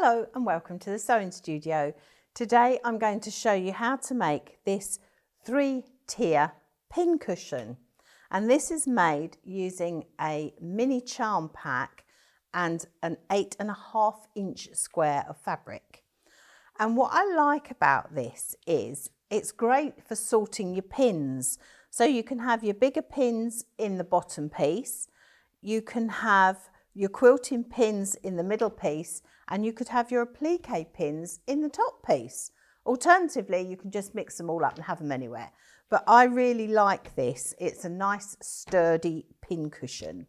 Hello and welcome to the sewing studio. Today I'm going to show you how to make this 3-tier pin cushion, and this is made using a mini charm pack and an 8.5-inch square of fabric. And what I like about this is it's great for sorting your pins. So you can have your bigger pins in the bottom piece, you can have your quilting pins in the middle piece, and you could have your applique pins in the top piece. Alternatively, you can just mix them all up and have them anywhere. But I really like this. It's a nice sturdy pin cushion.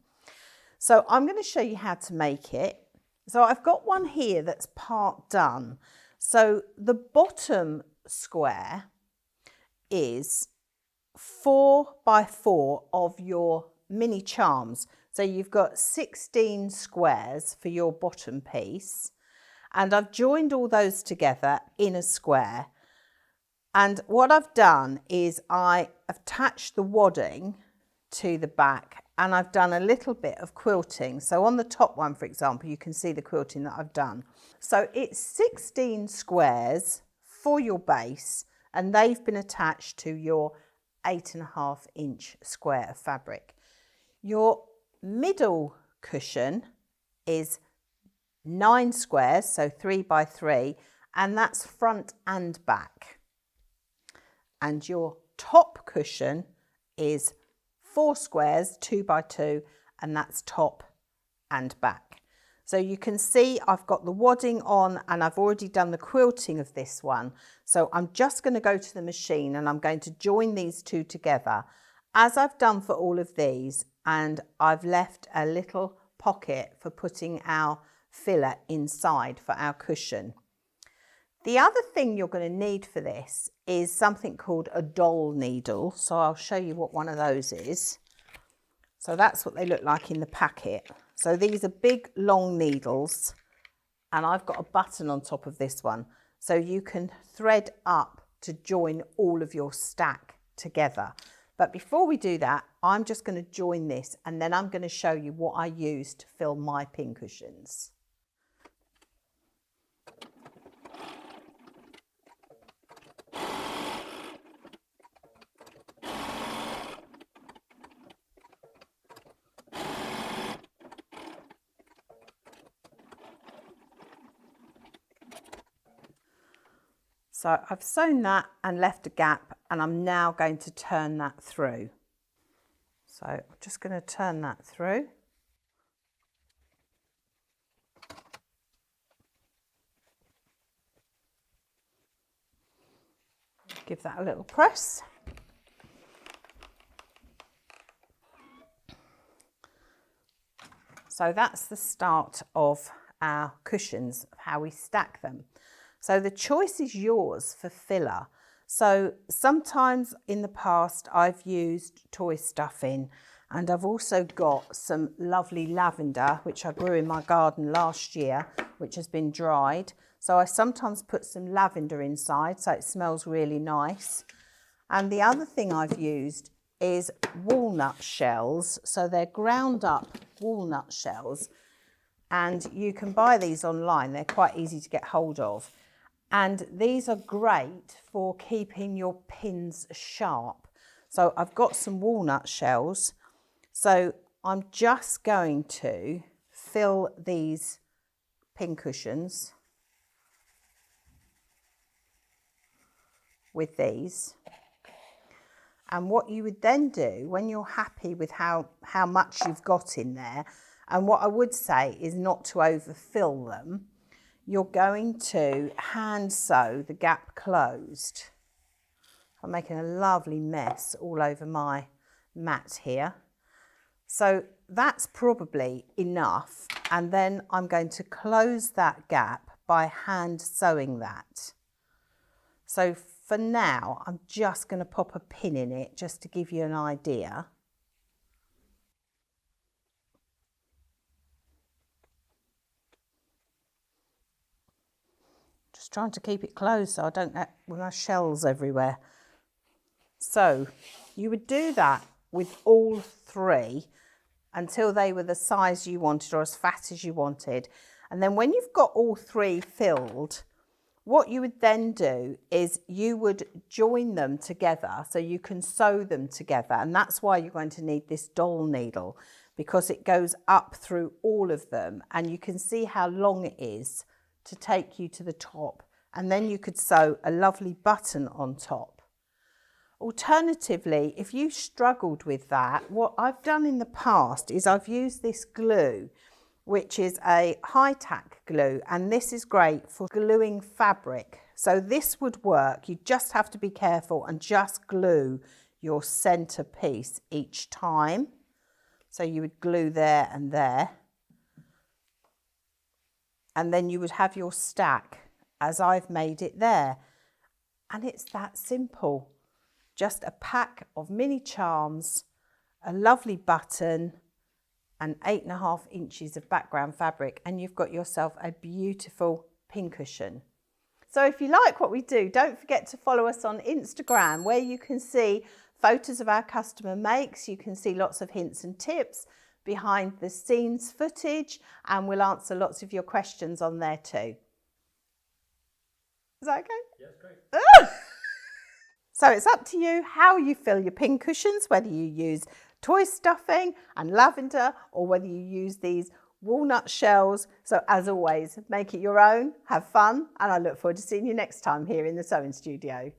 So I'm going to show you how to make it. So I've got one here that's part done. So the bottom square is 4 by 4 of your mini charms. So you've got 16 squares for your bottom piece, and I've joined all those together in a square. And what I've done is I attached the wadding to the back, and I've done a little bit of quilting. So on the top one, for example, you can see the quilting that I've done. So it's 16 squares for your base, and they've been attached to your 8.5-inch square of fabric. Your middle cushion is 9 squares, so 3 by 3, and that's front and back. And your top cushion is 4 squares, 2 by 2, and that's top and back. So you can see I've got the wadding on, and I've already done the quilting of this one. So I'm just going to go to the machine and I'm going to join these two together, as I've done for all of these, and I've left a little pocket for putting our filler inside for our cushion. The other thing you're going to need for this is something called a doll needle. So I'll show you what one of those is. So that's what they look like in the packet. So these are big long needles, and I've got a button on top of this one, so you can thread up to join all of your stack together. But before we do that, I'm just going to join this, and then I'm going to show you what I use to fill my pin cushions. So I've sewn that and left a gap, and I'm now going to turn that through. So I'm just going to turn that through. Give that a little press. So that's the start of our cushions, of how we stack them. So the choice is yours for filler. So sometimes in the past I've used toy stuffing, and I've also got some lovely lavender, which I grew in my garden last year, which has been dried. So I sometimes put some lavender inside, so it smells really nice. And the other thing I've used is walnut shells. So they're ground up walnut shells, and you can buy these online. They're quite easy to get hold of. And these are great for keeping your pins sharp. So I've got some walnut shells. So I'm just going to fill these pin cushions with these. And what you would then do when you're happy with how much you've got in there, and what I would say is not to overfill them, you're going to hand sew the gap closed. I'm making a lovely mess all over my mat here. So that's probably enough, and then I'm going to close that gap by hand sewing that. So for now, I'm just going to pop a pin in it just to give you an idea. Just trying to keep it closed so I don't get my shells everywhere. So you would do that with all 3 until they were the size you wanted or as fat as you wanted. And then when you've got all 3 filled, what you would then do is you would join them together so you can sew them together. And that's why you're going to need this doll needle, because it goes up through all of them and you can see how long it is to take you to the top. And then you could sew a lovely button on top. Alternatively, if you struggled with that, what I've done in the past is I've used this glue, which is a high-tack glue, and this is great for gluing fabric. So this would work. You just have to be careful and just glue your center piece each time. So you would glue there and there. And then you would have your stack as I've made it there. And it's that simple. Just a pack of mini charms, a lovely button, and 8.5 inches of background fabric, and you've got yourself a beautiful pincushion. So if you like what we do, don't forget to follow us on Instagram, where you can see photos of our customer makes. You can see lots of hints and tips, behind the scenes footage, and we'll answer lots of your questions on there too. Is that okay? Yes, great. So it's up to you how you fill your pincushions, whether you use toy stuffing and lavender or whether you use these walnut shells. So as always, make it your own, have fun, and I look forward to seeing you next time here in the sewing studio.